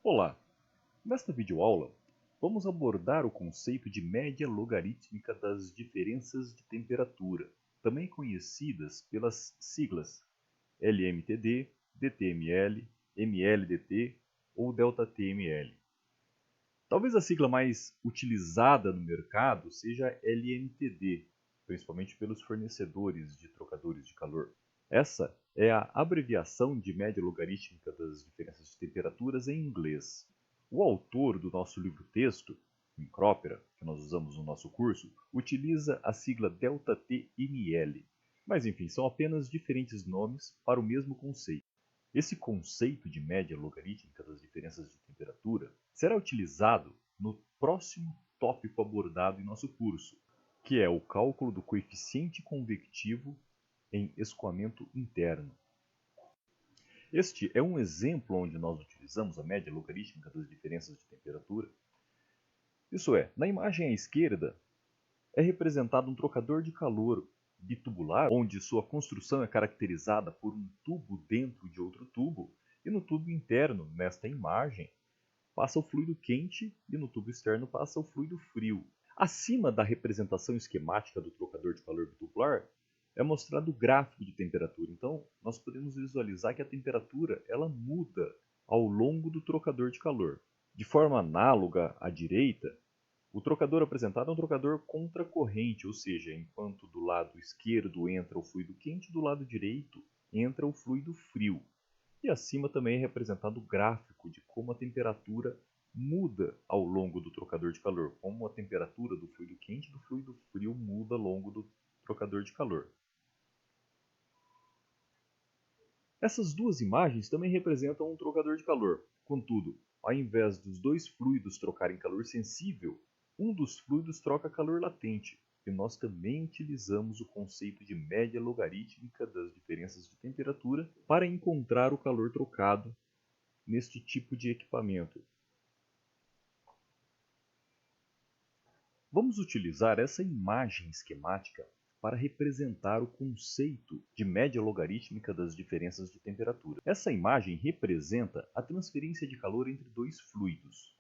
Olá! Nesta videoaula, vamos abordar o conceito de média logarítmica das diferenças de temperatura, também conhecidas pelas siglas LMTD, DTML, MLDT ou ΔTML. Talvez a sigla mais utilizada no mercado seja LMTD, principalmente pelos fornecedores de trocadores de calor. Essa é a abreviação de média logarítmica das diferenças de temperaturas em inglês. O autor do nosso livro-texto, Cropper, que nós usamos no nosso curso, utiliza a sigla ΔTML. Mas enfim, são apenas diferentes nomes para o mesmo conceito. Esse conceito de média logarítmica das diferenças de temperatura será utilizado no próximo tópico abordado em nosso curso, que é o cálculo do coeficiente convectivo em escoamento interno. Este é um exemplo onde nós utilizamos a média logarítmica das diferenças de temperatura. Isso é, na imagem à esquerda é representado um trocador de calor bitubular, onde sua construção é caracterizada por um tubo dentro de outro tubo, e no tubo interno, nesta imagem, passa o fluido quente e no tubo externo passa o fluido frio. Acima da representação esquemática do trocador de calor bitubular é mostrado o gráfico de temperatura. Então, nós podemos visualizar que a temperatura ela muda ao longo do trocador de calor. De forma análoga à direita, o trocador apresentado é um trocador contracorrente, ou seja, enquanto do lado esquerdo entra o fluido quente, do lado direito entra o fluido frio. E acima também é representado o gráfico de como a temperatura muda ao longo do trocador de calor, como a temperatura do fluido quente e do fluido frio muda ao longo do trocador de calor. Essas duas imagens também representam um trocador de calor. Contudo, ao invés dos dois fluidos trocarem calor sensível, um dos fluidos troca calor latente, e nós também utilizamos o conceito de média logarítmica das diferenças de temperatura para encontrar o calor trocado neste tipo de equipamento. Vamos utilizar essa imagem esquemática para representar o conceito de média logarítmica das diferenças de temperatura. Essa imagem representa a transferência de calor entre dois fluidos.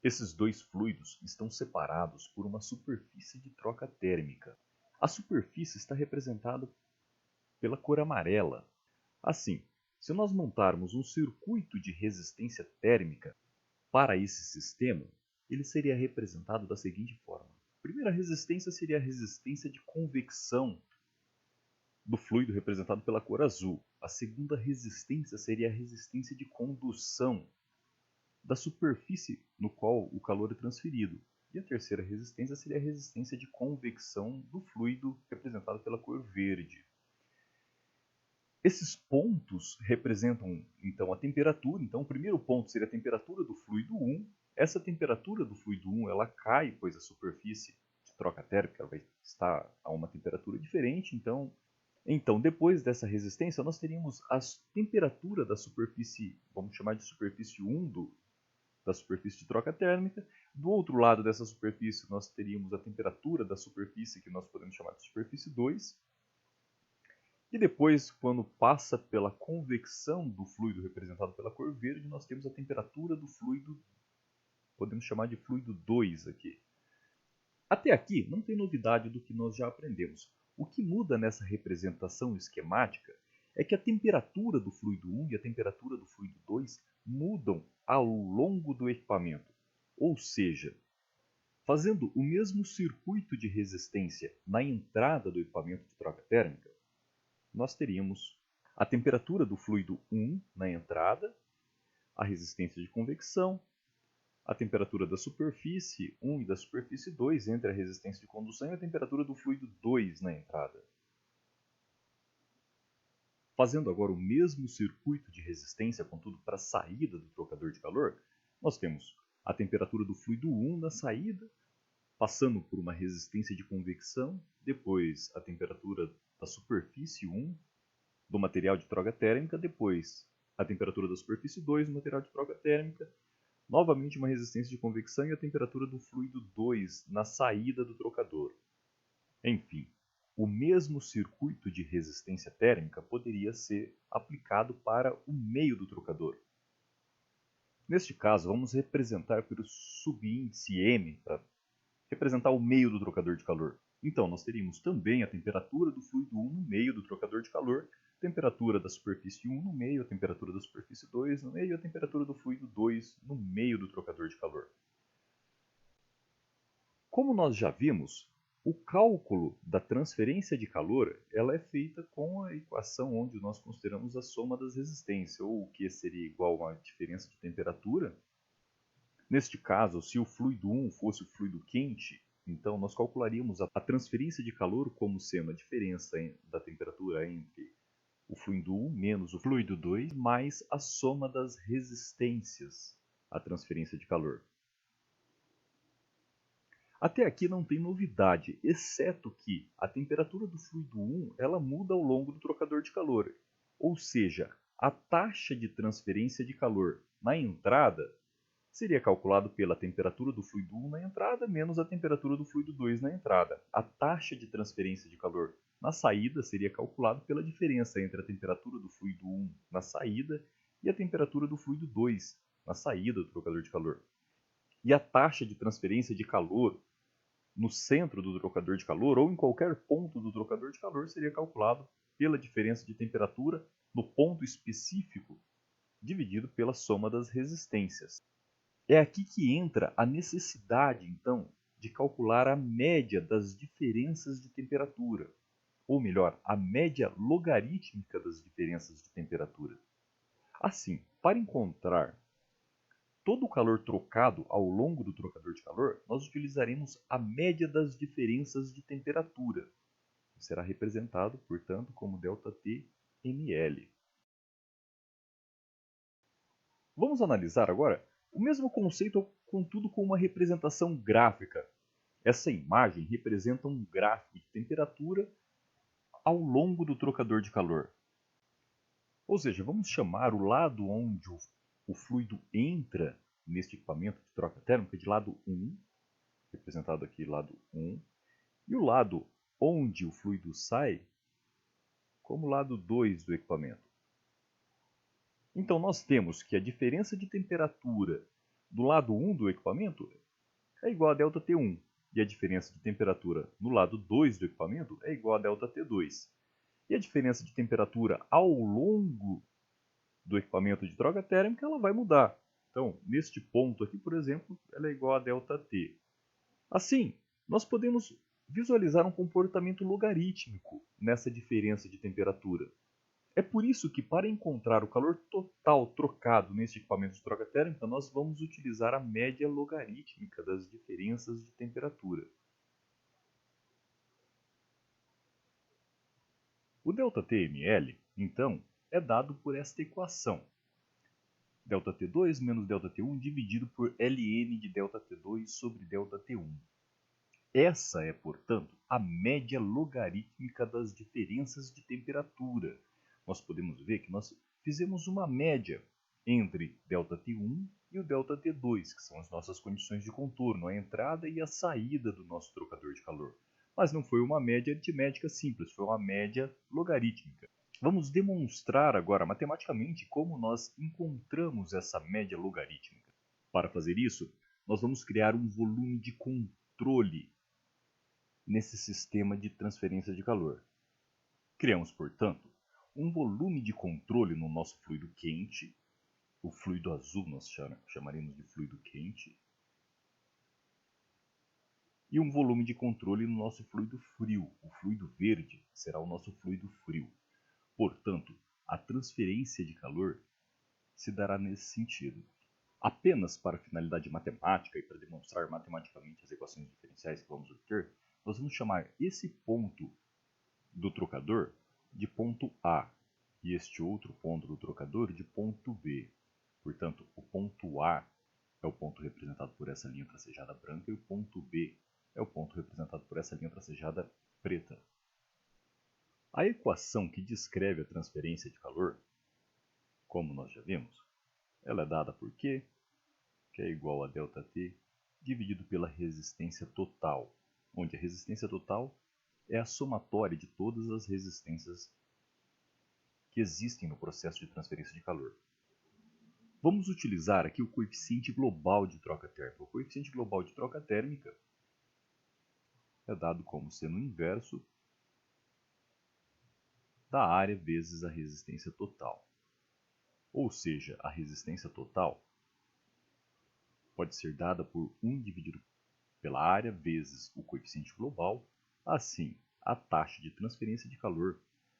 Esses dois fluidos estão separados por uma superfície de troca térmica. A superfície está representada pela cor amarela. Assim, se nós montarmos um circuito de resistência térmica para esse sistema, ele seria representado da seguinte forma. A primeira resistência seria a resistência de convecção do fluido representado pela cor azul. A segunda resistência seria a resistência de condução da superfície no qual o calor é transferido. E a terceira resistência seria a resistência de convecção do fluido representado pela cor verde. Esses pontos representam então a temperatura. Então o primeiro ponto seria a temperatura do fluido 1. Essa temperatura do fluido 1 ela cai, pois a superfície de troca térmica vai estar a uma temperatura diferente. Então, depois dessa resistência, nós teríamos a temperatura da superfície, vamos chamar de superfície 1 da superfície de troca térmica. Do outro lado dessa superfície, nós teríamos a temperatura da superfície, que nós podemos chamar de superfície 2. E depois, quando passa pela convecção do fluido representado pela cor verde, nós temos a temperatura do fluido, podemos chamar de fluido 2 aqui. Até aqui, não tem novidade do que nós já aprendemos. O que muda nessa representação esquemática é que a temperatura do fluido 1 e a temperatura do fluido 2 mudam ao longo do equipamento. Ou seja, fazendo o mesmo circuito de resistência na entrada do equipamento de troca térmica, nós teríamos a temperatura do fluido 1 na entrada, a resistência de convecção, a temperatura da superfície 1 e da superfície 2 entre a resistência de condução e a temperatura do fluido 2 na entrada. Fazendo agora o mesmo circuito de resistência, contudo para a saída do trocador de calor, nós temos a temperatura do fluido 1 na saída, passando por uma resistência de convecção, depois a temperatura da superfície 1 do material de troca térmica, depois a temperatura da superfície 2 do material de troca térmica, novamente uma resistência de convecção e a temperatura do fluido 2 na saída do trocador. Enfim, o mesmo circuito de resistência térmica poderia ser aplicado para o meio do trocador. Neste caso, vamos representar pelo subíndice m, para representar o meio do trocador de calor. Então, nós teríamos também a temperatura do fluido 1 no meio do trocador de calor, temperatura da superfície 1 no meio, a temperatura da superfície 2 no meio e a temperatura do fluido 2 no meio do trocador de calor. Como nós já vimos, o cálculo da transferência de calor ela é feita com a equação onde nós consideramos a soma das resistências, ou o que seria igual a diferença de temperatura. Neste caso, se o fluido 1 fosse o fluido quente, então nós calcularíamos a transferência de calor como sendo a diferença da temperatura entre o fluido 1 menos o fluido 2, mais a soma das resistências à transferência de calor. Até aqui não tem novidade, exceto que a temperatura do fluido 1 ela muda ao longo do trocador de calor. Ou seja, a taxa de transferência de calor na entrada seria calculado pela temperatura do fluido 1 na entrada menos a temperatura do fluido 2 na entrada. A taxa de transferência de calor na saída seria calculado pela diferença entre a temperatura do fluido 1 na saída e a temperatura do fluido 2 na saída do trocador de calor. E a taxa de transferência de calor no centro do trocador de calor ou em qualquer ponto do trocador de calor seria calculado pela diferença de temperatura no ponto específico dividido pela soma das resistências. É aqui que entra a necessidade, então, de calcular a média das diferenças de temperatura, ou melhor, a média logarítmica das diferenças de temperatura. Assim, para encontrar todo o calor trocado ao longo do trocador de calor, nós utilizaremos a média das diferenças de temperatura, que será representado, portanto, como ΔT mL. Vamos analisar agora o mesmo conceito, contudo com uma representação gráfica. Essa imagem representa um gráfico de temperatura ao longo do trocador de calor. Ou seja, vamos chamar o lado onde o fluido entra neste equipamento de troca térmica de lado 1, representado aqui lado 1, e o lado onde o fluido sai como lado 2 do equipamento. Então, nós temos que a diferença de temperatura do lado 1 do equipamento é igual a ΔT1, e a diferença de temperatura no lado 2 do equipamento é igual a ΔT2. E a diferença de temperatura ao longo do equipamento de troca térmica ela vai mudar. Então, neste ponto aqui, por exemplo, ela é igual a ΔT. Assim, nós podemos visualizar um comportamento logarítmico nessa diferença de temperatura. É por isso que, para encontrar o calor total trocado neste equipamento de troca térmica, nós vamos utilizar a média logarítmica das diferenças de temperatura. O ΔTmL, então, é dado por esta equação. ΔT2 menos ΔT1 dividido por ln de ΔT2 sobre ΔT1. Essa é, portanto, a média logarítmica das diferenças de temperatura. Nós podemos ver que nós fizemos uma média entre ΔT1 e o ΔT2, que são as nossas condições de contorno, a entrada e a saída do nosso trocador de calor. Mas não foi uma média aritmética simples, foi uma média logarítmica. Vamos demonstrar agora matematicamente como nós encontramos essa média logarítmica. Para fazer isso, nós vamos criar um volume de controle nesse sistema de transferência de calor. Criamos, portanto, um volume de controle no nosso fluido quente, o fluido azul nós chamaremos de fluido quente, e um volume de controle no nosso fluido frio, o fluido verde será o nosso fluido frio. Portanto, a transferência de calor se dará nesse sentido. Apenas para finalidade matemática e para demonstrar matematicamente as equações diferenciais que vamos obter, nós vamos chamar esse ponto do trocador de ponto A e este outro ponto do trocador de ponto B. Portanto, o ponto A é o ponto representado por essa linha tracejada branca e o ponto B é o ponto representado por essa linha tracejada preta. A equação que descreve a transferência de calor, como nós já vimos, ela é dada por Q, que é igual a ΔT, dividido pela resistência total, onde a resistência total é a somatória de todas as resistências que existem no processo de transferência de calor. Vamos utilizar aqui o coeficiente global de troca térmica. O coeficiente global de troca térmica é dado como seno inverso da área vezes a resistência total. Ou seja, a resistência total pode ser dada por 1 dividido pela área vezes o coeficiente global. Assim, a taxa de transferência de calor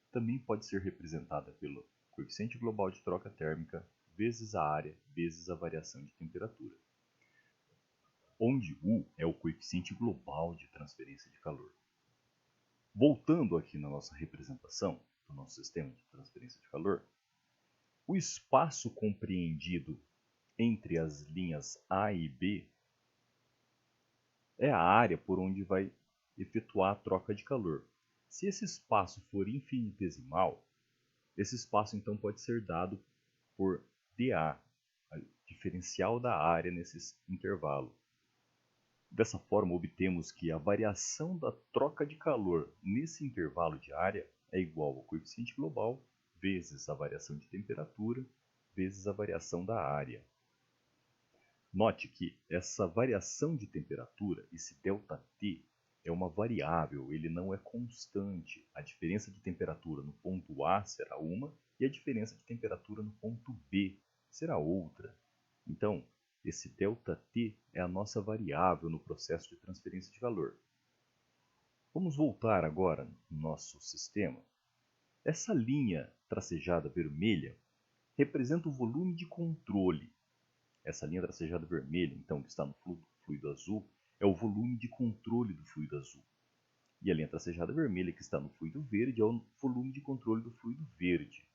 também pode ser representada pelo coeficiente global de troca térmica vezes a área vezes a variação de temperatura, onde U é o coeficiente global de transferência de calor. Voltando aqui na nossa representação do nosso sistema de transferência de calor, o espaço compreendido entre as linhas A e B é a área por onde vai efetuar a troca de calor. Se esse espaço for infinitesimal, esse espaço então pode ser dado por dA, a diferencial da área nesse intervalo. Dessa forma, obtemos que a variação da troca de calor nesse intervalo de área é igual ao coeficiente global vezes a variação de temperatura vezes a variação da área. Note que essa variação de temperatura, esse ΔT, é uma variável, ele não é constante. A diferença de temperatura no ponto A será uma e a diferença de temperatura no ponto B será outra. Então, esse ΔT é a nossa variável no processo de transferência de calor. Vamos voltar agora no nosso sistema. Essa linha tracejada vermelha representa o volume de controle. Essa linha tracejada vermelha, então, que está no fluido azul, é o volume de controle do fluido azul. E a linha tracejada vermelha, que está no fluido verde, é o volume de controle do fluido verde.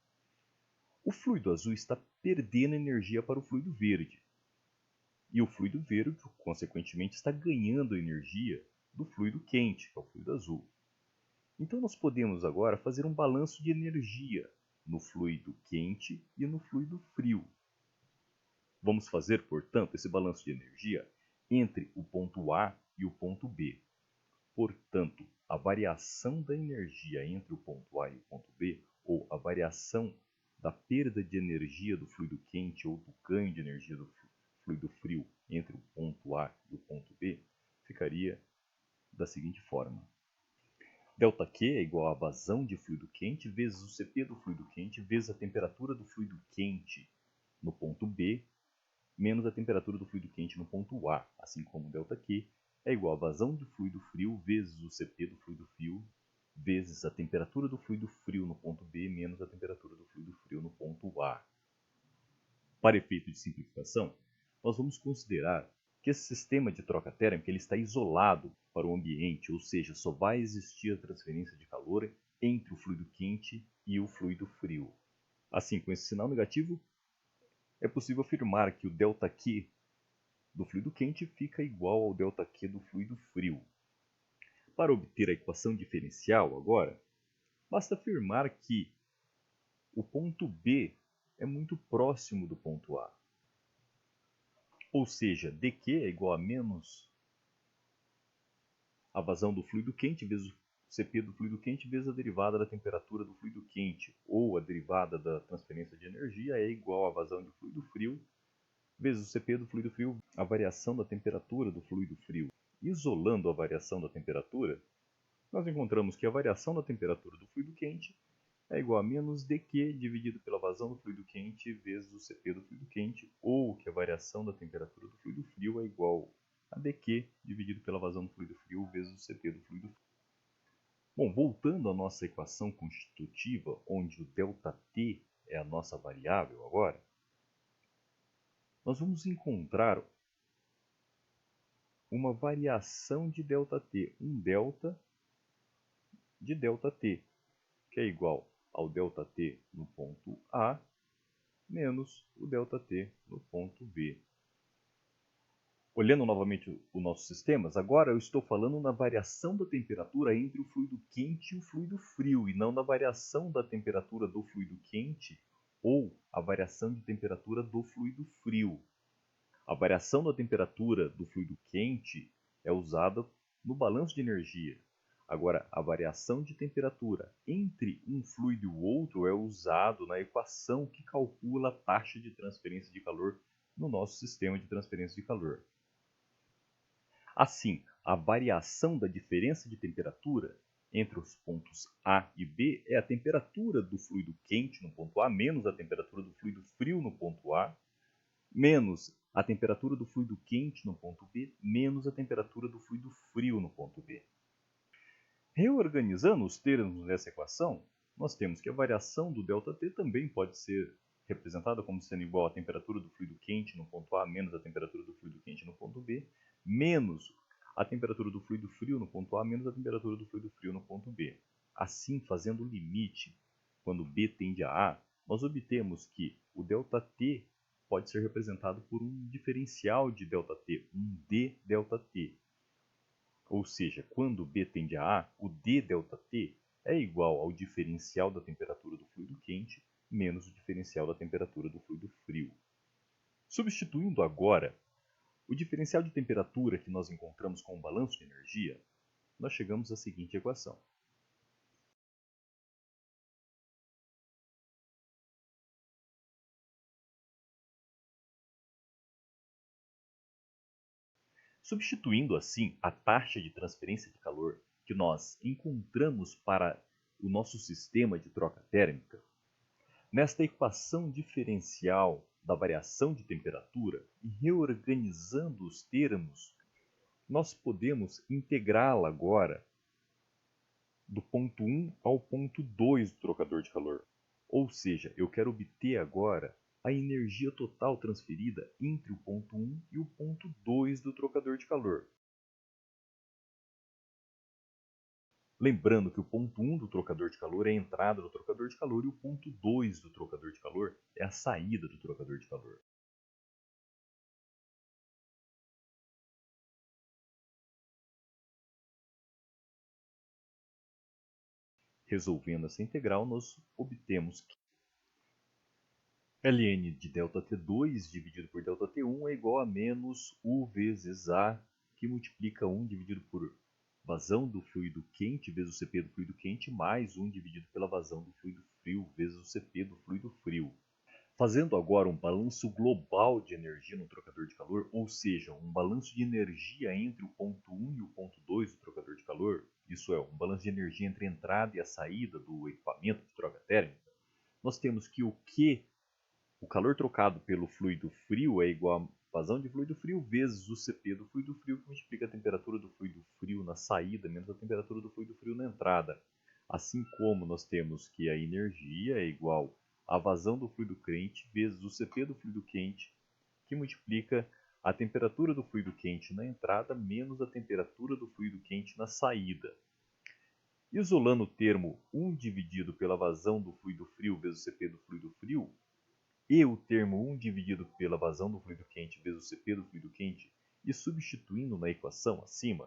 O fluido azul está perdendo energia para o fluido verde. E o fluido verde, consequentemente, está ganhando energia do fluido quente, que é o fluido azul. Então, nós podemos agora fazer um balanço de energia no fluido quente e no fluido frio. Vamos fazer, portanto, esse balanço de energia entre o ponto A e o ponto B. Portanto, a variação da energia entre o ponto A e o ponto B, ou a variação da perda de energia do fluido quente ou do ganho de energia do fluido frio entre o ponto A e o ponto B, ficaria da seguinte forma. ΔQ é igual à vazão de fluido quente vezes o Cp do fluido quente vezes a temperatura do fluido quente no ponto B menos a temperatura do fluido quente no ponto A, assim como ΔQ é igual à vazão de fluido frio vezes o Cp do fluido frio vezes a temperatura do fluido frio no ponto B menos a temperatura do fluido frio no ponto A. Para efeito de simplificação, nós vamos considerar que esse sistema de troca térmica ele está isolado para o ambiente, ou seja, só vai existir a transferência de calor entre o fluido quente e o fluido frio. Assim, com esse sinal negativo, é possível afirmar que o ΔQ do fluido quente fica igual ao ΔQ do fluido frio. Para obter a equação diferencial agora, basta afirmar que o ponto B é muito próximo do ponto A. Ou seja, dQ é igual a menos a vazão do fluido quente vezes o Cp do fluido quente vezes a derivada da temperatura do fluido quente, ou a derivada da transferência de energia é igual à vazão do fluido frio vezes o Cp do fluido frio, a variação da temperatura do fluido frio. Isolando a variação da temperatura, nós encontramos que a variação da temperatura do fluido quente é igual a menos dQ dividido pela vazão do fluido quente vezes o Cp do fluido quente, ou que a variação da temperatura do fluido frio é igual a dQ dividido pela vazão do fluido frio vezes o Cp do fluido frio. Bom, voltando à nossa equação constitutiva, onde o ΔT é a nossa variável agora, nós vamos encontrar uma variação de ΔT, um delta de ΔT, que é igual ao ΔT no ponto A menos o ΔT no ponto B. Olhando novamente o nosso sistema, agora eu estou falando na variação da temperatura entre o fluido quente e o fluido frio, e não na variação da temperatura do fluido quente ou a variação de temperatura do fluido frio. A variação da temperatura do fluido quente é usada no balanço de energia. Agora, a variação de temperatura entre um fluido e o outro é usado na equação que calcula a taxa de transferência de calor no nosso sistema de transferência de calor. Assim, a variação da diferença de temperatura entre os pontos A e B é a temperatura do fluido quente no ponto A menos a temperatura do fluido frio no ponto A, menos a temperatura do fluido quente no ponto B, menos a temperatura do fluido frio no ponto B. Reorganizando os termos dessa equação, nós temos que a variação do ΔT também pode ser representada como sendo igual à temperatura do fluido quente no ponto A menos a temperatura do fluido quente no ponto B, menos a temperatura do fluido frio no ponto A menos a temperatura do fluido frio no ponto B. Assim, fazendo o limite, quando B tende a A, nós obtemos que o ΔT pode ser representado por um diferencial de ΔT, um dΔT. Ou seja, quando B tende a A, o dΔT é igual ao diferencial da temperatura do fluido quente menos o diferencial da temperatura do fluido frio. Substituindo agora o diferencial de temperatura que nós encontramos com o balanço de energia, nós chegamos à seguinte equação. Substituindo assim a taxa de transferência de calor que nós encontramos para o nosso sistema de troca térmica, nesta equação diferencial da variação de temperatura e reorganizando os termos, nós podemos integrá-la agora do ponto 1 ao ponto 2 do trocador de calor. Ou seja, eu quero obter agora a energia total transferida entre o ponto 1 e o ponto 2 do trocador de calor. Lembrando que o ponto 1 do trocador de calor é a entrada do trocador de calor e o ponto 2 do trocador de calor é a saída do trocador de calor. Resolvendo essa integral, nós obtemos que ln de ΔT2 dividido por ΔT1 é igual a menos U vezes A, que multiplica 1 dividido por vazão do fluido quente vezes o Cp do fluido quente, mais 1 dividido pela vazão do fluido frio vezes o Cp do fluido frio. Fazendo agora um balanço global de energia no trocador de calor, ou seja, um balanço de energia entre o ponto 1 e o ponto 2 do trocador de calor, isso é, um balanço de energia entre a entrada e a saída do equipamento de troca térmica, nós temos que o calor trocado pelo fluido frio é igual a vazão de fluido frio vezes o Cp do fluido frio, que multiplica a temperatura do fluido frio na saída menos a temperatura do fluido frio na entrada. Assim como nós temos que a energia é igual a vazão do fluido quente vezes o Cp do fluido quente, que multiplica a temperatura do fluido quente na entrada menos a temperatura do fluido quente na saída. Isolando o termo 1 dividido pela vazão do fluido frio vezes o Cp do fluido frio, e o termo 1 dividido pela vazão do fluido quente vezes o Cp do fluido quente, e substituindo na equação acima,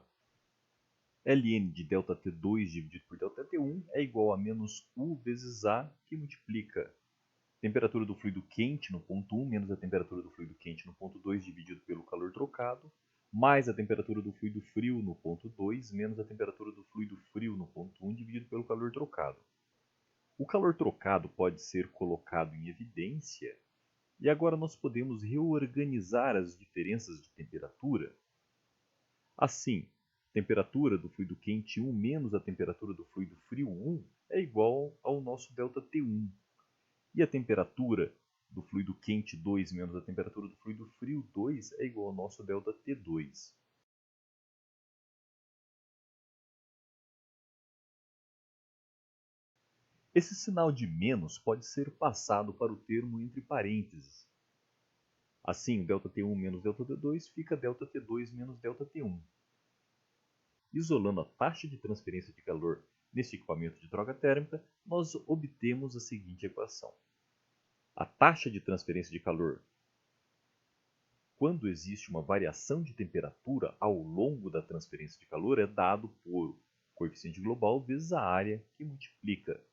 ln de ΔT2 dividido por ΔT1 é igual a menos U vezes A, que multiplica a temperatura do fluido quente no ponto 1 menos a temperatura do fluido quente no ponto 2 dividido pelo calor trocado, mais a temperatura do fluido frio no ponto 2 menos a temperatura do fluido frio no ponto 1 dividido pelo calor trocado. O calor trocado pode ser colocado em evidência e agora nós podemos reorganizar as diferenças de temperatura. Assim, a temperatura do fluido quente 1 menos a temperatura do fluido frio 1 é igual ao nosso ΔT1. E a temperatura do fluido quente 2 menos a temperatura do fluido frio 2 é igual ao nosso ΔT2. Esse sinal de menos pode ser passado para o termo entre parênteses. Assim, ΔT1 menos ΔT2 fica ΔT2 menos ΔT1. Isolando a taxa de transferência de calor neste equipamento de troca térmica, nós obtemos a seguinte equação. A taxa de transferência de calor, quando existe uma variação de temperatura ao longo da transferência de calor, é dado por coeficiente global vezes a área, que multiplica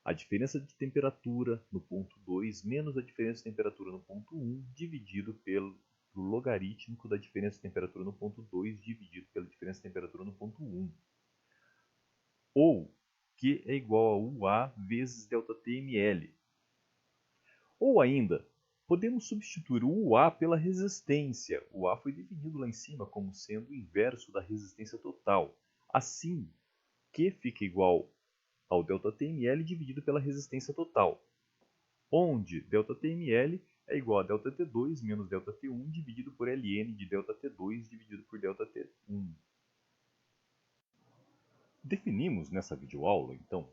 a diferença de temperatura no ponto 2 menos a diferença de temperatura no ponto 1 dividido pelo logarítmico da diferença de temperatura no ponto 2 dividido pela diferença de temperatura no ponto 1. ou Q é igual a UA vezes ΔTml. Ou ainda, podemos substituir o UA pela resistência. O A foi definido lá em cima como sendo o inverso da resistência total. Assim, Q fica igual ao ΔTml dividido pela resistência total, onde ΔTml é igual a ΔT2 menos ΔT1 dividido por Ln de ΔT2 dividido por ΔT1. Definimos nessa videoaula, então,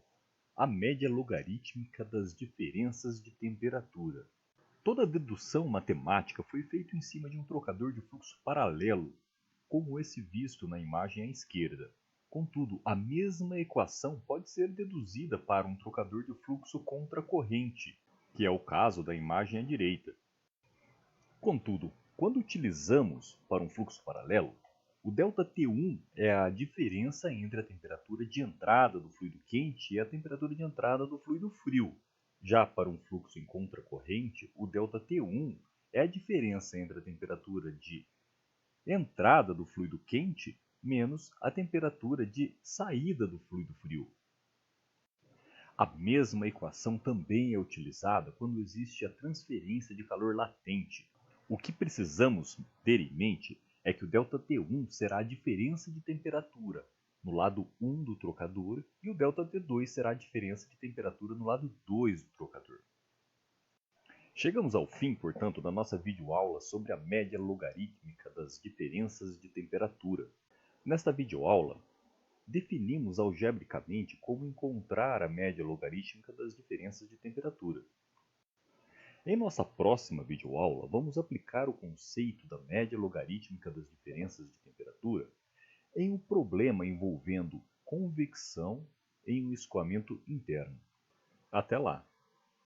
a média logarítmica das diferenças de temperatura. Toda a dedução matemática foi feita em cima de um trocador de fluxo paralelo, como esse visto na imagem à esquerda. Contudo, a mesma equação pode ser deduzida para um trocador de fluxo contracorrente, que é o caso da imagem à direita. Contudo, quando utilizamos para um fluxo paralelo, o ΔT1 é a diferença entre a temperatura de entrada do fluido quente e a temperatura de entrada do fluido frio. Já para um fluxo em contracorrente, o ΔT1 é a diferença entre a temperatura de entrada do fluido quente menos a temperatura de saída do fluido frio. A mesma equação também é utilizada quando existe a transferência de calor latente. O que precisamos ter em mente é que o ΔT1 será a diferença de temperatura no lado 1 do trocador e o ΔT2 será a diferença de temperatura no lado 2 do trocador. Chegamos ao fim, portanto, da nossa videoaula sobre a média logarítmica das diferenças de temperatura. Nesta videoaula, definimos algebricamente como encontrar a média logarítmica das diferenças de temperatura. Em nossa próxima videoaula, vamos aplicar o conceito da média logarítmica das diferenças de temperatura em um problema envolvendo convecção em um escoamento interno. Até lá!